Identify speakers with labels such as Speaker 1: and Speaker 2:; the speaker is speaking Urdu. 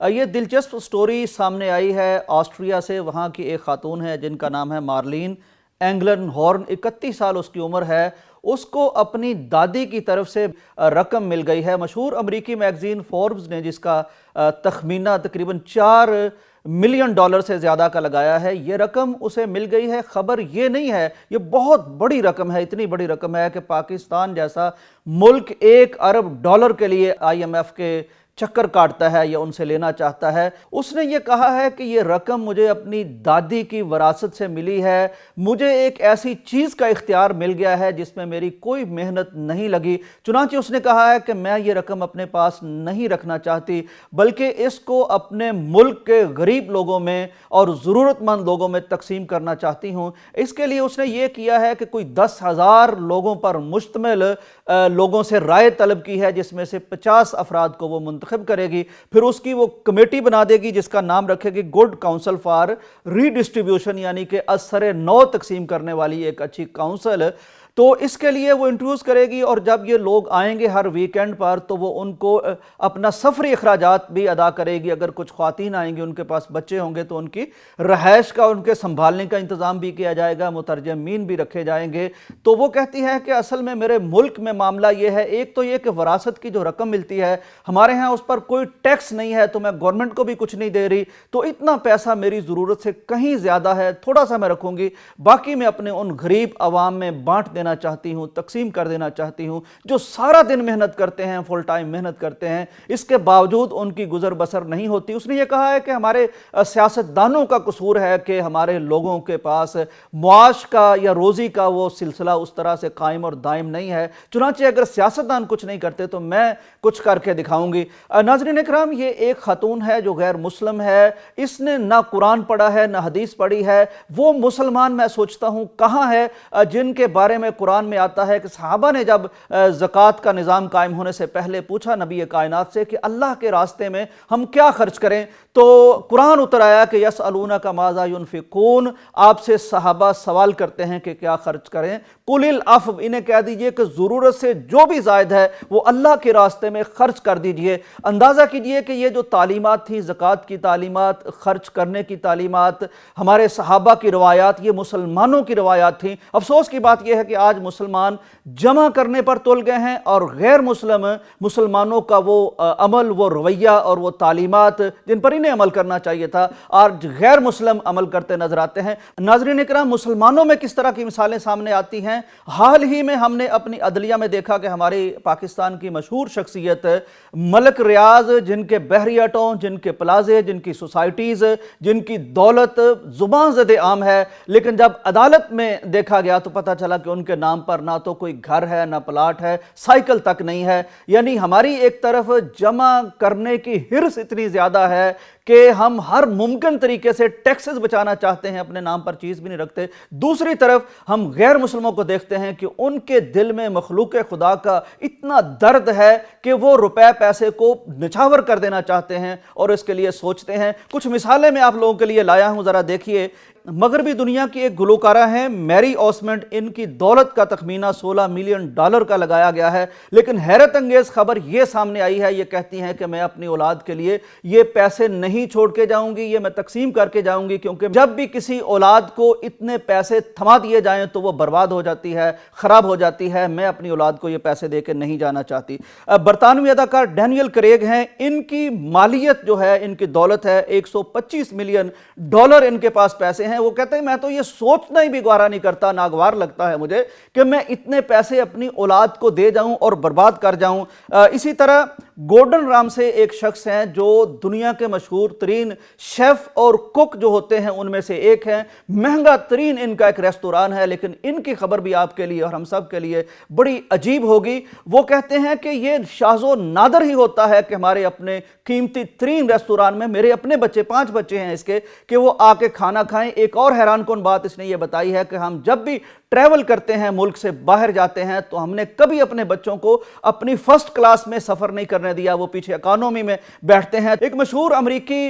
Speaker 1: یہ دلچسپ سٹوری سامنے آئی ہے آسٹریا سے۔ وہاں کی ایک خاتون ہے جن کا نام ہے مارلین اینگلن ہورن، 31 سال اس کی عمر ہے۔ اس کو اپنی دادی کی طرف سے رقم مل گئی ہے۔ مشہور امریکی میگزین فوربز نے جس کا تخمینہ تقریباً $4 ملین سے زیادہ کا لگایا ہے، یہ رقم اسے مل گئی ہے۔ خبر یہ نہیں ہے، یہ بہت بڑی رقم ہے، اتنی بڑی رقم ہے کہ پاکستان جیسا ملک $1 ارب کے لیے IMF کے چکر کاٹتا ہے یا ان سے لینا چاہتا ہے۔ اس نے یہ کہا ہے کہ یہ رقم مجھے اپنی دادی کی وراثت سے ملی ہے، مجھے ایک ایسی چیز کا اختیار مل گیا ہے جس میں میری کوئی محنت نہیں لگی۔ چنانچہ اس نے کہا ہے کہ میں یہ رقم اپنے پاس نہیں رکھنا چاہتی، بلکہ اس کو اپنے ملک کے غریب لوگوں میں اور ضرورت مند لوگوں میں تقسیم کرنا چاہتی ہوں۔ اس کے لیے اس نے یہ کیا ہے کہ کوئی 10,000 لوگوں پر مشتمل لوگوں سے رائے طلب کی ہے، جس میں سے 50 افراد کو وہ منتخب کرے گی، پھر اس کی وہ کمیٹی بنا دے گی جس کا نام رکھے گی good council for redistribution, یعنی کہ اثر نو تقسیم کرنے والی ایک اچھی کاؤنسل۔ تو اس کے لیے وہ انٹرویوز کرے گی، اور جب یہ لوگ آئیں گے ہر ویکینڈ پر تو وہ ان کو اپنا سفری اخراجات بھی ادا کرے گی۔ اگر کچھ خواتین آئیں گی، ان کے پاس بچے ہوں گے تو ان کی رہائش کا، ان کے سنبھالنے کا انتظام بھی کیا جائے گا، مترجمین بھی رکھے جائیں گے۔ تو وہ کہتی ہے کہ اصل میں میرے ملک میں معاملہ یہ ہے، ایک تو یہ کہ وراثت کی جو رقم ملتی ہے ہمارے ہاں اس پر کوئی ٹیکس نہیں ہے، تو میں گورنمنٹ کو بھی کچھ نہیں دے رہی، تو اتنا پیسہ میری ضرورت سے کہیں زیادہ ہے، تھوڑا سا میں رکھوں گی، باقی میں اپنے ان غریب عوام میں بانٹ دینا چاہتی ہوں، تقسیم کر دینا چاہتی ہوں، جو سارا دن محنت کرتے ہیں، فل ٹائم محنت کرتے ہیں، اس کے باوجود ان کی گزر بسر نہیں ہوتی۔ اس نے یہ کہا ہے کہ ہمارے سیاستدانوں کا قصور ہے کہ ہمارے لوگوں کے پاس معاش کا یا روزی کا وہ سلسلہ اس طرح سے قائم اور دائم نہیں ہے، چنانچہ اگر سیاستدان کچھ نہیں کرتے تو میں کچھ کر کے دکھاؤں گی۔ ناظرین اکرام، یہ ایک خاتون ہے جو غیر مسلم ہے، اس نے نہ قرآن پڑھا ہے نہ حدیث پڑھی ہے۔ وہ مسلمان میں سوچتا ہوں کہاں ہے جن کے بارے میں قرآن میں آتا ہے کہ صحابہ نے جب زکوٰۃ کا نظام قائم ہونے سے پہلے پوچھا نبی کائنات سے کہ اللہ کے راستے میں ہم کیا خرچ کریں، تو قرآن اتر آیا کہ یسألونک ماذا ینفقون، آپ سے صحابہ سوال کرتے ہیں کہ کیا خرچ کریں، قل العفو، انہیں کہہ دیجئے کہ ضرورت سے جو بھی زائد ہے وہ اللہ کے راستے میں خرچ کر دیجئے۔ اندازہ کیجئے کہ یہ جو تعلیمات تھی، زکوٰۃ کی تعلیمات، خرچ کرنے کی تعلیمات، ہمارے صحابہ کی روایات، یہ مسلمانوں کی روایات تھیں۔ افسوس کی بات یہ ہے کہ آج مسلمان جمع کرنے پر تل گئے ہیں، اور غیر مسلمانوں کا وہ عمل، وہ رویہ اور وہ تعلیمات جن پر انہیں عمل کرنا چاہیے تھا، آج غیر مسلم عمل کرتے نظر آتے ہیں۔ ناظرین اکرام، مسلمانوں میں کس طرح کی مثالیں سامنے آتی ہیں۔ حال ہی میں ہم نے اپنی عدلیہ میں دیکھا کہ ہماری پاکستان کی مشہور شخصیت ملک ریاض، جن کے بحری اڈوں، جن کے پلازے، جن کی سوسائٹیز، جن کی دولت زبان زد عام ہے، لیکن جب عدالت میں دیکھا گیا تو پتہ چلا کہ ان کے نام پر نہ تو کوئی گھر ہے، نہ پلاٹ ہے، سائیکل تک نہیں ہے۔ یعنی ہماری ایک طرف جمع کرنے کی حرص اتنی زیادہ ہے کہ ہم ہر ممکن طریقے سے ٹیکسز بچانا چاہتے ہیں، اپنے نام پر چیز بھی نہیں رکھتے۔ دوسری طرف ہم غیر مسلموں کو دیکھتے ہیں کہ ان کے دل میں مخلوق خدا کا اتنا درد ہے کہ وہ روپے پیسے کو نچھاور کر دینا چاہتے ہیں اور اس کے لیے سوچتے ہیں۔ کچھ مثالیں میں آپ لوگوں کے لیے لایا ہوں، ذرا دیکھیے۔ مغربی دنیا کی ایک گلوکارہ ہیں میری اوسمنٹ، ان کی دولت کا تخمینہ $16 ملین کا لگایا گیا ہے، لیکن حیرت انگیز خبر یہ سامنے آئی ہے، یہ کہتی ہیں کہ میں اپنی اولاد کے لیے یہ پیسے نہیں چھوڑ کے جاؤں گی، یہ میں تقسیم کر کے جاؤں گی، کیونکہ جب بھی کسی اولاد کو اتنے پیسے تھما دیے جائیں تو وہ برباد ہو جاتی ہے، خراب ہو جاتی ہے، میں اپنی اولاد کو یہ پیسے دے کے نہیں جانا چاہتی۔ برطانوی اداکار ڈینیل کریگ ہیں، ان کی مالیت جو ہے، ان کی دولت ہے $125 ملین، ان کے پاس پیسے ہیں۔ وہ کہتے ہیں میں تو یہ سوچنا ہی بھی گوارا نہیں کرتا، ناگوار لگتا ہے مجھے کہ میں اتنے پیسے اپنی اولاد کو دے جاؤں اور برباد کر جاؤں۔ اسی طرح گورڈن رامسے ایک شخص ہیں جو دنیا کے مشہور ترین شیف اور کک جو ہوتے ہیں ان میں سے ایک ہیں، مہنگا ترین ان کا ایک ریستوران ہے، لیکن ان کی خبر بھی آپ کے لیے اور ہم سب کے لیے بڑی عجیب ہوگی۔ وہ کہتے ہیں کہ یہ شاذ و نادر ہی ہوتا ہے کہ ہمارے اپنے قیمتی ترین ریستوران میں، میرے اپنے بچے 5 بچے ہیں اس کے، کہ وہ آ کے کھانا کھائیں۔ ایک اور حیران کن بات اس نے یہ بتائی ہے کہ ہم جب بھی ٹریول کرتے ہیں، ملک سے باہر جاتے ہیں، تو ہم نے کبھی اپنے بچوں کو اپنی فرسٹ کلاس میں سفر نہیں کرنے دیا، وہ پیچھے اکانومی میں بیٹھتے ہیں۔ ایک مشہور امریکی